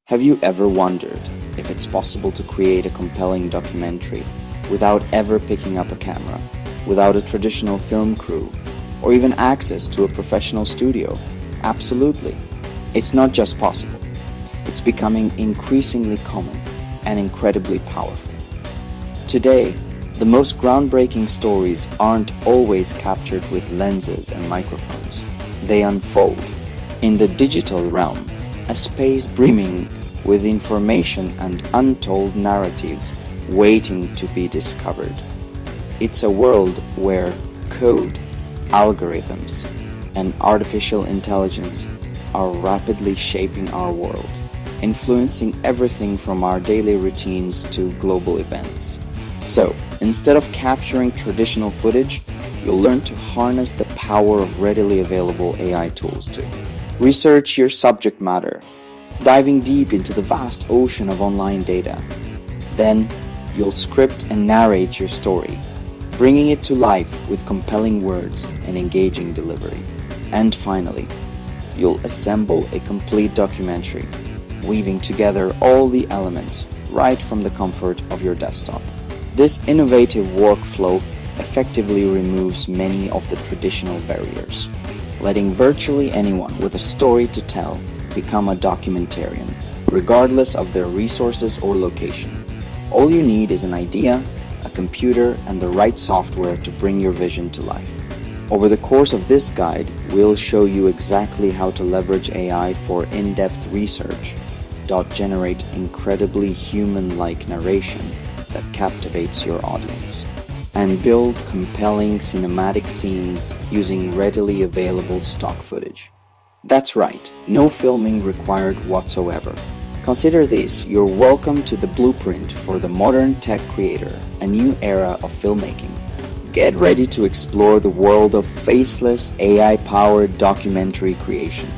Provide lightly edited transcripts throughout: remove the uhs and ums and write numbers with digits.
Have you ever wondered if it's possible to create a compelling documentary without ever picking up a camera, without a traditional film crew, or even access to a professional studio? Absolutely. It's not just possible. It's becoming increasingly common and incredibly powerful. Today, the most groundbreaking stories aren't always captured with lenses and microphones. They unfold in the digital realm, a space brimming with information and untold narratives waiting to be discovered. It's a world where code, algorithms, and artificial intelligence are rapidly shaping our world, influencing everything from our daily routines to global events. So, instead of capturing traditional footage, you'll learn to harness the power of readily available AI tools to research your subject matter, diving deep into the vast ocean of online data. Then, you'll script and narrate your story, bringing it to life with compelling words and engaging delivery. And finally, you'll assemble a complete documentary, weaving together all the elements right from the comfort of your desktop. This innovative workflow effectively removes many of the traditional barriers, letting virtually anyone with a story to tell become a documentarian, regardless of their resources or location. All you need is an idea, a computer, and the right software to bring your vision to life. Over the course of this guide, we'll show you exactly how to leverage AI for in-depth research, generate incredibly human-like narration that captivates your audience, and build compelling cinematic scenes using readily available stock footage. That's right, no filming required whatsoever. Consider this your welcome to the blueprint for the modern tech creator, a new era of filmmaking. Get ready to explore the world of faceless, AI-powered documentary creation.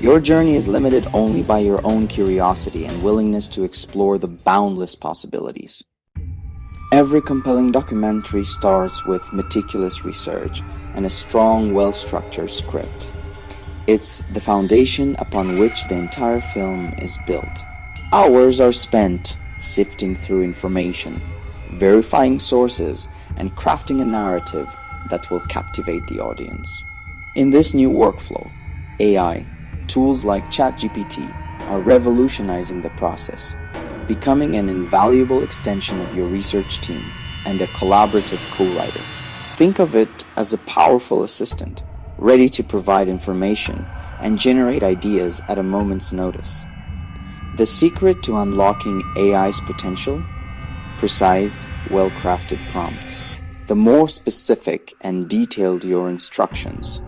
Your journey is limited only by your own curiosity and willingness to explore the boundless possibilities. Every compelling documentary starts with meticulous research and a strong, well-structured script. It's the foundation upon which the entire film is built. Hours are spent sifting through information, verifying sources, and crafting a narrative that will captivate the audience. In this new workflow, AI, tools like ChatGPT are revolutionizing the process, becoming an invaluable extension of your research team and a collaborative co-writer. Think of it as a powerful assistant, ready to provide information and generate ideas at a moment's notice. The secret to unlocking AI's potential? Precise, well-crafted prompts. The more specific and detailed your instructions,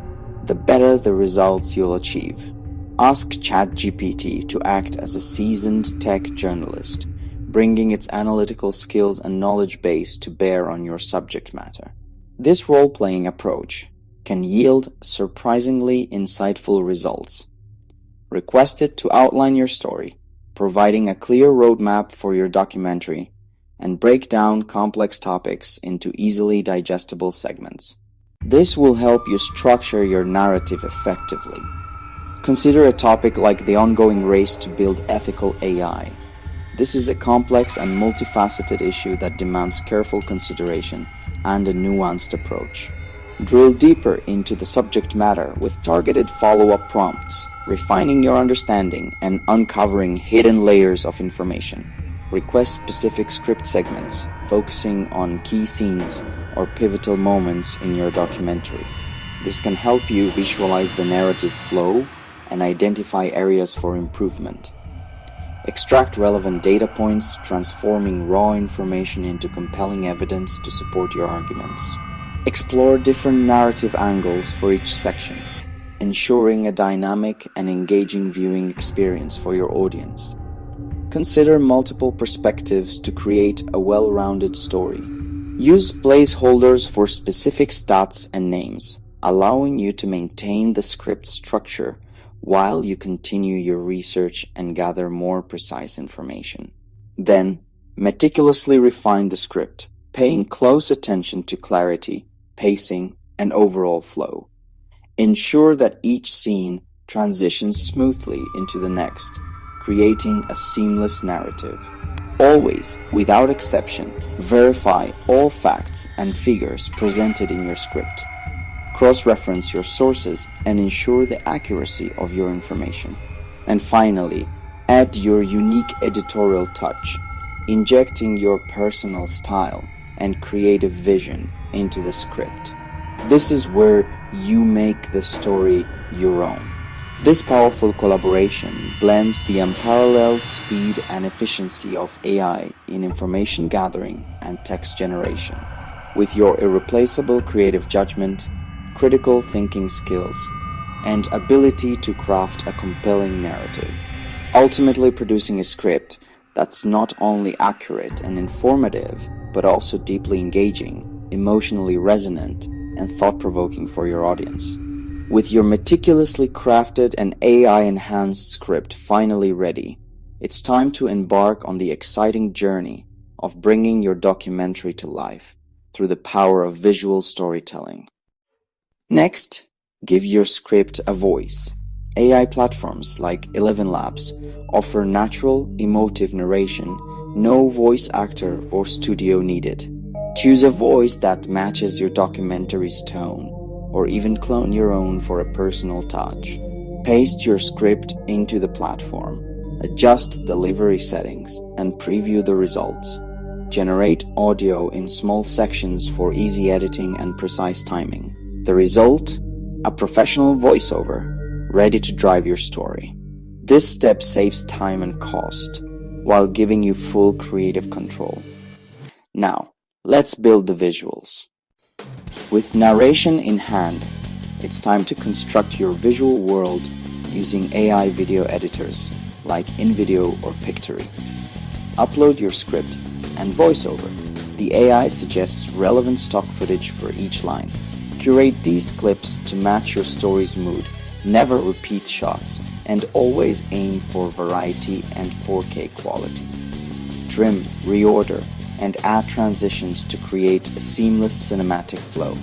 the better the results you'll achieve. Ask ChatGPT to act as a seasoned tech journalist, bringing its analytical skills and knowledge base to bear on your subject matter. This role-playing approach can yield surprisingly insightful results. Request it to outline your story, providing a clear roadmap for your documentary, and break down complex topics into easily digestible segments. This will help you structure your narrative effectively. Consider a topic like the ongoing race to build ethical AI. This is a complex and multifaceted issue that demands careful consideration and a nuanced approach. Drill deeper into the subject matter with targeted follow-up prompts, refining your understanding and uncovering hidden layers of information. Request specific script segments, focusing on key scenes or pivotal moments in your documentary. This can help you visualize the narrative flow and identify areas for improvement. Extract relevant data points, transforming raw information into compelling evidence to support your arguments. Explore different narrative angles for each section, ensuring a dynamic and engaging viewing experience for your audience. Consider multiple perspectives to create a well-rounded story. Use placeholders for specific stats and names, allowing you to maintain the script structure while you continue your research and gather more precise information. Then, meticulously refine the script, paying close attention to clarity, pacing, and overall flow. Ensure that each scene transitions smoothly into the next, creating a seamless narrative. Always, without exception, verify all facts and figures presented in your script. Cross-reference your sources and ensure the accuracy of your information. And finally, add your unique editorial touch, injecting your personal style and creative vision into the script. This is where you make the story your own. This powerful collaboration blends the unparalleled speed and efficiency of AI in information gathering and text generation with your irreplaceable creative judgment, critical thinking skills, and ability to craft a compelling narrative, ultimately producing a script that's not only accurate and informative, but also deeply engaging, emotionally resonant, and thought-provoking for your audience. With your meticulously crafted and AI-enhanced script finally ready, it's time to embark on the exciting journey of bringing your documentary to life through the power of visual storytelling. Next, give your script a voice. AI platforms like ElevenLabs offer natural, emotive narration, no voice actor or studio needed. Choose a voice that matches your documentary's tone, or even clone your own for a personal touch. Paste your script into the platform, adjust delivery settings, and preview the results. Generate audio in small sections for easy editing and precise timing. The result? A professional voiceover, ready to drive your story. This step saves time and cost, while giving you full creative control. Now, let's build the visuals. With narration in hand, it's time to construct your visual world using AI video editors like InVideo or Pictory. Upload your script and voiceover. The AI suggests relevant stock footage for each line. Curate these clips to match your story's mood. Never repeat shots, and always aim for variety and 4K quality. Trim, reorder, and add transitions to create a seamless cinematic flow.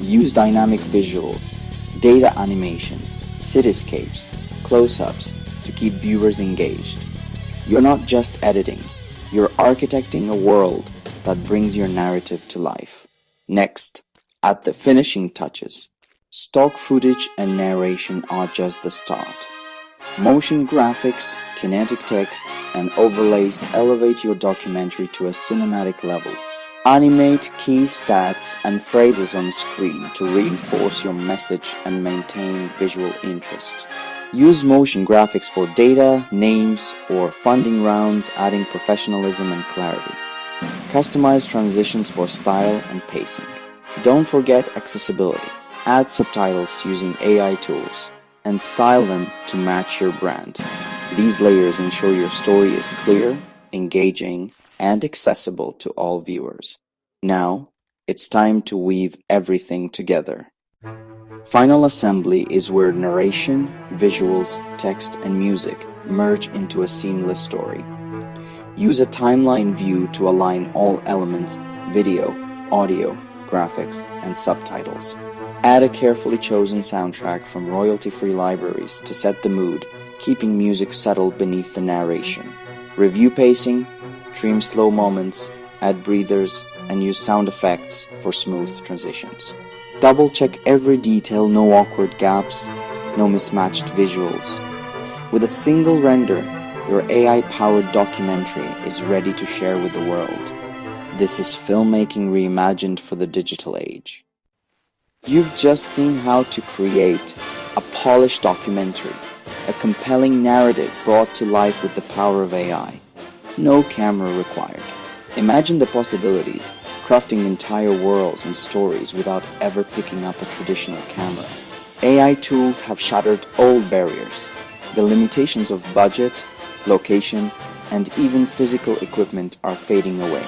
Use dynamic visuals, data animations, cityscapes, close-ups to keep viewers engaged. You're not just editing, you're architecting a world that brings your narrative to life. Next, add the finishing touches. Stock footage and narration are just the start. Motion graphics, kinetic text, and overlays elevate your documentary to a cinematic level. Animate key stats and phrases on screen to reinforce your message and maintain visual interest. Use motion graphics for data, names, or funding rounds, adding professionalism and clarity. Customize transitions for style and pacing. Don't forget accessibility. Add subtitles using AI tools and style them to match your brand. These layers ensure your story is clear, engaging, and accessible to all viewers. Now, it's time to weave everything together. Final assembly is where narration, visuals, text, and music merge into a seamless story. Use a timeline view to align all elements: video, audio, graphics, and subtitles. Add a carefully chosen soundtrack from royalty-free libraries to set the mood, keeping music subtle beneath the narration. Review pacing, trim slow moments, add breathers, and use sound effects for smooth transitions. Double-check every detail, no awkward gaps, no mismatched visuals. With a single render, your AI-powered documentary is ready to share with the world. This is filmmaking reimagined for the digital age. You've just seen how to create a polished documentary, a compelling narrative brought to life with the power of AI. No camera required. Imagine the possibilities, crafting entire worlds and stories without ever picking up a traditional camera. AI tools have shattered old barriers. The limitations of budget, location, and even physical equipment are fading away,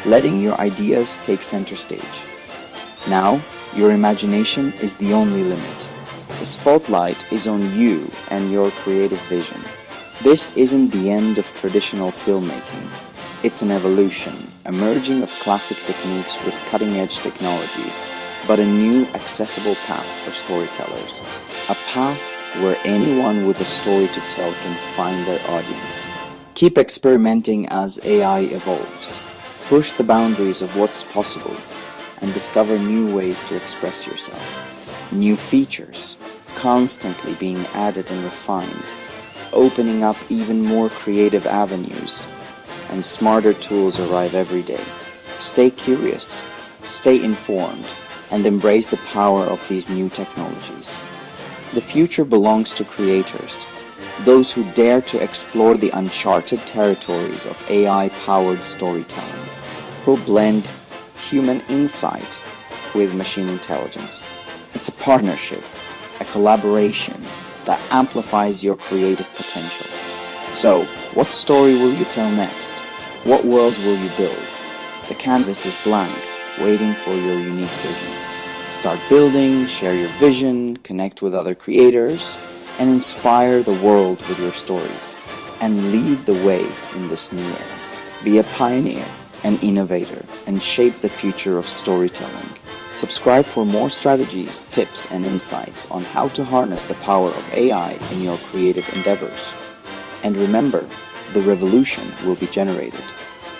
letting your ideas take center stage. Now, your imagination is the only limit. The spotlight is on you and your creative vision. This isn't the end of traditional filmmaking. It's an evolution, a merging of classic techniques with cutting-edge technology, but a new accessible path for storytellers. A path where anyone with a story to tell can find their audience. Keep experimenting as AI evolves. Push the boundaries of what's possible and discover new ways to express yourself. New features constantly being added and refined, opening up even more creative avenues, and smarter tools arrive every day. Stay curious, stay informed, and embrace the power of these new technologies. The future belongs to creators, those who dare to explore the uncharted territories of AI-powered storytelling, who blend human insight with machine intelligence. It's a partnership, a collaboration that amplifies your creative potential. So, what story will you tell next? What worlds will you build? The canvas is blank, waiting for your unique vision. Start building, share your vision, connect with other creators, and inspire the world with your stories. And lead the way in this new era. Be a pioneer, an innovator, and shape the future of storytelling. Subscribe for more strategies, tips, and insights on how to harness the power of AI in your creative endeavors. And remember, the revolution will be generated.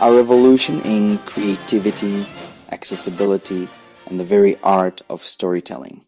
A revolution in creativity, accessibility, and the very art of storytelling.